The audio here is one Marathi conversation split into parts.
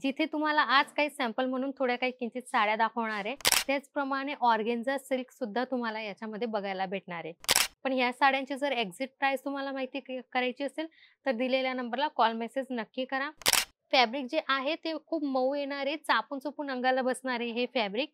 जिथे तुम्हाला आज काही सॅम्पल म्हणून थोड्या काही किंचित साड्या दाखवणार आहे, त्याचप्रमाणे ऑर्गेन्झा सिल्क सुद्धा तुम्हाला याच्यामध्ये बघायला भेटणार आहे. पण ह्या साड्यांची जर एक्झिट प्राइस तुम्हाला माहिती करायची असेल, तर दिलेल्या नंबरला कॉल मेसेज नक्की करा. फॅब्रिक जे आहे ते खूप मऊ येणार आहे, चापून-चुपून अंगाला बसणार आहे हे फॅब्रिक.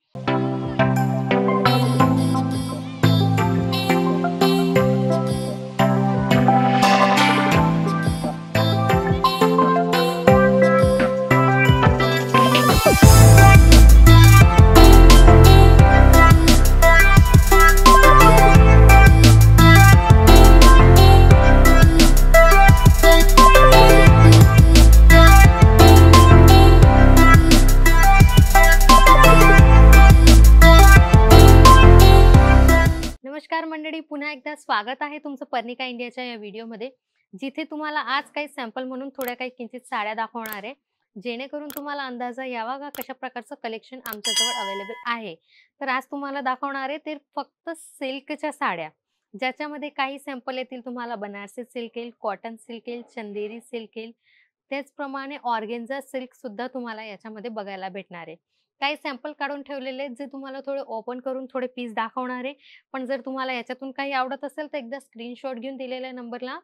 नमस्कार मंडळी, पुन्हा एकदा स्वागत आहे तुमचं पर्निका इंडियाच्या या व्हिडिओमध्ये, जिथे तुम्हाला आज काही सॅम्पल म्हणून थोड्या काही किंचित साड्या दाखवणार आहे, जेणेकरून तुम्हाला अंदाजा यावा का कशा प्रकारचं कलेक्शन आमच्याजवळ अवेलेबल आहे. तर आज तुम्हाला दाखवणार आहे ते फक्त सिल्कच्या साड्या, ज्याच्यामध्ये काही सॅम्पल येतील तुम्हाला बनारसी सिल्क येईल, कॉटन सिल्क येईल, चंदेरी सिल्क येईल, त्याचप्रमाणे ऑर्गेन्झा सिल्क सुद्धा तुम्हाला याच्यामध्ये बघायला भेटणार आहे. काही सॅम्पल काढून ठेवलेले आहेत, जे तुम्हाला थोडे ओपन करून थोडे पीस दाखवणार आहे. पण जर तुम्हाला याच्यातून काही आवडत असेल तर एकदा स्क्रीनशॉट घेऊन दिलेल्या नंबरला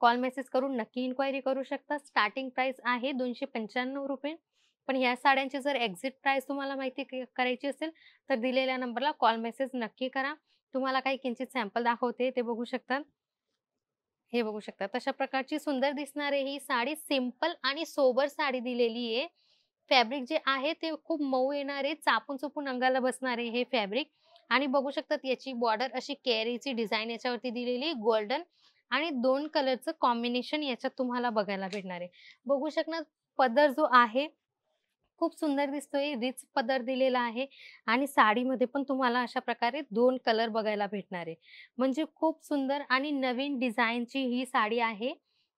कॉल मेसेज करून नक्की इन्क्वायरी करू शकता. स्टार्टिंग प्राइस आहे ₹295. पण ह्या साड्यांची जर एक्झिट प्राइस तुम्हाला माहिती करायची असेल, तर दिलेल्या नंबरला कॉल मेसेज नक्की करा. तुम्हाला काही किंचित सॅम्पल दाखवते, ते बघू शकता. हे बघू शकता, तशा प्रकारची सुंदर दिसणारी ही साडी सिंपल आणि सोबर साडी दिलेली आहे. फॅब्रिक जे आहे ते खूप मऊ येणार आहे, चापून-चुपून अंगाला बसणार आहे हे फॅब्रिक. आणि बघू शकतात याची बॉर्डर अशी केरीची डिझाइन याच्यावरती दिलेली, गोल्डन आणि 2 कलरचं कॉम्बिनेशन याच्यात तुम्हाला बघायला भेटणार आहे. बघू शकणार पदर जो आहे खूप सुंदर दिसतोय, रिच पदर दिलेला आहे आणि साडीमध्ये पण तुम्हाला अशा प्रकारे 2 कलर बघायला भेटणार आहे. म्हणजे खूप सुंदर आणि नवीन डिझाइनची ही साडी आहे.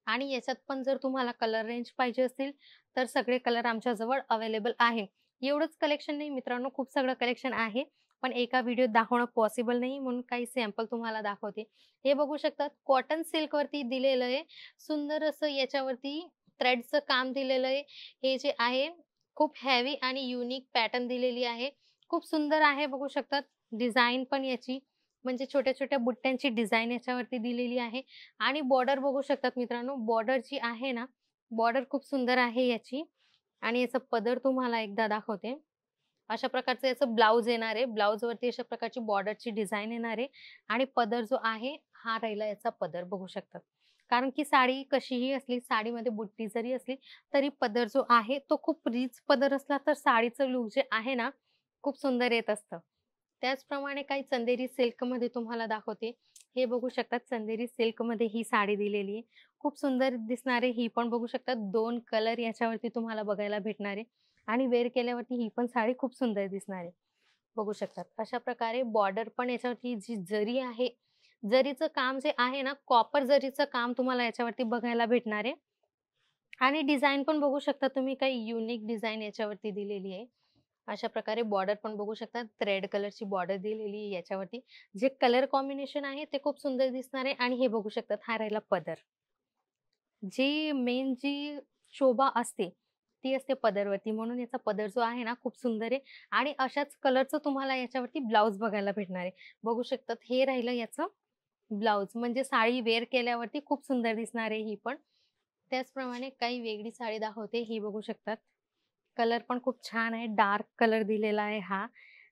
आणि याच्यात पण जर तुम्हाला कलर रेंज पाहिजे असतील, तर सगळे कलर आमच्याजवळ अवेलेबल आहे. एवढंच कलेक्शन नाही मित्रांनो, खूप सगळं कलेक्शन आहे. पण एका व्हिडिओत दाखवणं पॉसिबल नाही, म्हणून काही सॅम्पल तुम्हाला दाखवते. हे बघू शकतात, कॉटन सिल्कवरती दिलेलं आहे. सुंदर असं याच्यावरती थ्रेडचं काम दिलेलं आहे. हे जे आहे खूप हेवी आणि युनिक पॅटर्न दिलेली आहे. खूप सुंदर आहे, बघू शकतात. डिझाइन पण याची म्हणजे छोट्या-छोट्या बुट्ट्यांची डिझाइन याच्यावरती दिलेली आहे. आणि बॉर्डर बघू शकतात मित्रांनो, बॉर्डर जी आहे ना, बॉर्डर खूप सुंदर आहे याची. आणि याचा पदर तुम्हाला एकदा दाखवते. अशा प्रकारचं याचं ब्लाउज येणार आहे. ब्लाउजवरती अशा प्रकारची बॉर्डरची डिझाइन येणार आहे. आणि पदर जो आहे हा राहिला याचा पदर, बघू शकतात. कारण की साडी कशीही असली, साडीमध्ये बुट्टी जरी असली, तरी पदर जो आहे तो खूप रिच पदर असला तर साडीचं लुक जे आहे ना, खूप सुंदर येत असतं. त्याचप्रमाणे काही चंदेरी सिल्कमध्ये तुम्हाला दाखवते. हे बघू शकतात, चंदेरी सिल्कमध्ये ही साडी दिलेली आहे. खूप सुंदर दिसणारे ही पण बघू शकतात. 2 कलर याच्यावरती तुम्हाला बघायला भेटणार आहे. आणि वेअर केल्यावरती ही पण साडी खूप सुंदर दिसणार आहे. बघू शकतात. अशा प्रकारे बॉर्डर पण याच्यावरती जी जरी आहे, जरीचं काम जे आहे ना, कॉपर जरीचं काम तुम्हाला याच्यावरती बघायला भेटणार आहे. आणि डिझाइन पण बघू शकता तुम्ही, काही युनिक डिझाइन याच्यावरती दिलेली आहे. अशा प्रकारे बॉर्डर पण बघू शकता, रेड कलरची बॉर्डर दिलेली आहे याच्यावरती. जे कलर कॉम्बिनेशन आहे ते खूप सुंदर दिसणार आहे. आणि हे बघू शकतात, हा राहिला पदर. जी शोभा असते, ती असते पदरवरती. म्हणून याचा पदर जो आहे ना, खूप सुंदर आहे. आणि अशाच कलरचं तुम्हाला याच्यावरती ब्लाउज बघायला भेटणार आहे. बघू शकतात, हे राहिलं याचं ब्लाउज. म्हणजे साडी वेअर केल्यावरती खूप सुंदर दिसणार आहे ही पण. त्याचप्रमाणे काही वेगळी साडी दाखवते. ही बघू शकतात. कलर पण खूप छान आहे. डार्क कलर दिलेला आहे हा.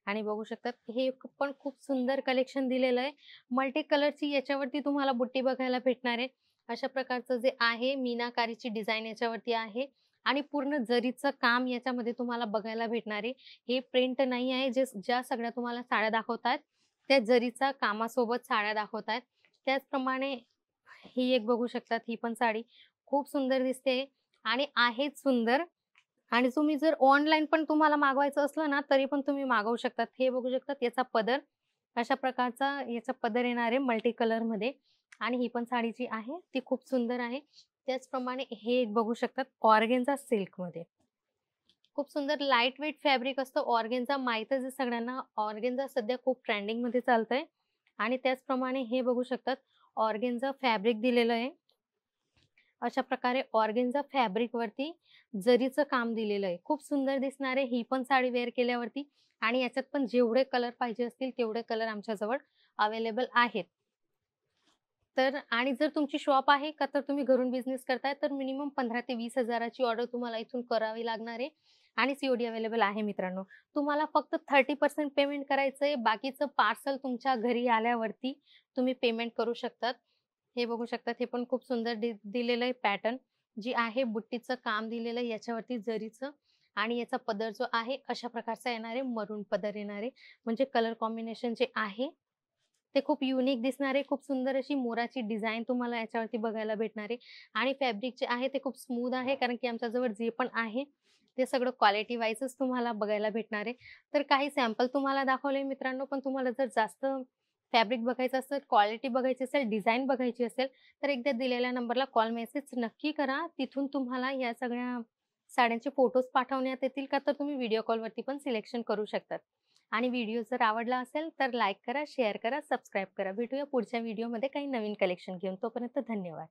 आणि बघू शकतात, हे पण खूप सुंदर कलेक्शन दिलेलं आहे. मल्टी कलरची याच्यावरती तुम्हाला बुट्टी बघायला भेटणार आहे. अशा प्रकारचं जे आहे मीनाकारीची डिझाइन याच्यावरती आहे. आणि पूर्ण जरीचं काम याच्यामध्ये तुम्हाला बघायला भेटणार आहे. हे प्रिंट नाही आहे. ज्या सगळ्या तुम्हाला साड्या दाखवतायत, त्या जरीचा कामासोबत साड्या दाखवतायत. त्याचप्रमाणे ही एक बघू शकतात, ही पण साडी खूप सुंदर दिसते आणि आहेच सुंदर. आणि तुम्ही जर ऑनलाईन पण तुम्हाला मागवायचं असलं ना, तरी पण तुम्ही मागवू शकतात. हे बघू शकतात, याचा पदर अशा प्रकारचा याचा पदर येणार आहे मल्टी कलरमध्ये. आणि ही पण साडी जी आहे ती खूप सुंदर आहे. त्याचप्रमाणे हे एक बघू शकतात, ऑर्गेन्झा सिल्कमध्ये. खूप सुंदर लाईट वेट फॅब्रिक असतं ऑर्गेन्झा. माहीतच आहे सगळ्यांना, ऑर्गेन्झा सध्या खूप ट्रेंडिंगमध्ये चालतंय. आणि त्याचप्रमाणे हे बघू शकतात, ऑर्गेन्झा फॅब्रिक दिलेलं आहे. अशा प्रकारे ऑर्गेन्झा फॅब्रिक वरती जरीचं काम दिलेलं आहे. खूप सुंदर दिसणार आहे ही पण साडी वेअर केल्यावरती आणि याच्यात पण जेवढे कलर पाहिजे असतील तेवढे कलर आमच्याजवळ अवेलेबल आहेत. तर आणि जर तुमची शॉप आहे का तर तुम्ही घरून बिझनेस करताय तर मिनिमम 15,000 ते 20,000ची ऑर्डर तुम्हाला इथून करावी लागणार आहे आणि सीओडी अवेलेबल आहे मित्रांनो. तुम्हाला फक्त 30% पेमेंट करायचंय. बाकीचं पार्सल तुमच्या घरी आल्यावरती तुम्ही पेमेंट करू शकतात. हे बघू शकतात. हे पण खूप सुंदर दिलेलं आहे पॅटर्न. जी आहे बुट्टीचं काम दिलेलं आहे याच्यावरती जरीचं आणि याचा पदर जो आहे अशा प्रकारचा येणार आहे. मरून पदर येणार आहे. म्हणजे कलर कॉम्बिनेशन जे आहे ते खूप युनिक दिसणार आहे. खूप सुंदर अशी मोराची डिझाइन तुम्हाला याच्यावरती बघायला भेटणार आहे आणि फॅब्रिक जे आहे ते खूप स्मूथ आहे कारण की आमच्याजवळ जे पण आहे ते सगळं क्वालिटी वाईजच तुम्हाला बघायला भेटणार आहे. तर काही सॅम्पल तुम्हाला दाखवले मित्रांनो, पण तुम्हाला जर जास्त फॅब्रिक बघायचं असेल, क्वालिटी बघायची असेल, डिझाइन बघायची असेल, तर एकदा दिलेल्या नंबरला कॉल मेसेज नक्की करा. तिथून तुम्हाला या सगळ्या साड्यांचे फोटोज पाठवण्यात येतील का तर तुम्ही व्हिडिओ कॉलवरती पण सिलेक्शन करू शकतात. आणि व्हिडिओ जर आवडला असेल तर लाईक करा, शेअर करा, सबस्क्राईब करा. भेटूया पुढच्या व्हिडिओमध्ये काही नवीन कलेक्शन घेऊन. तोपर्यंत धन्यवाद.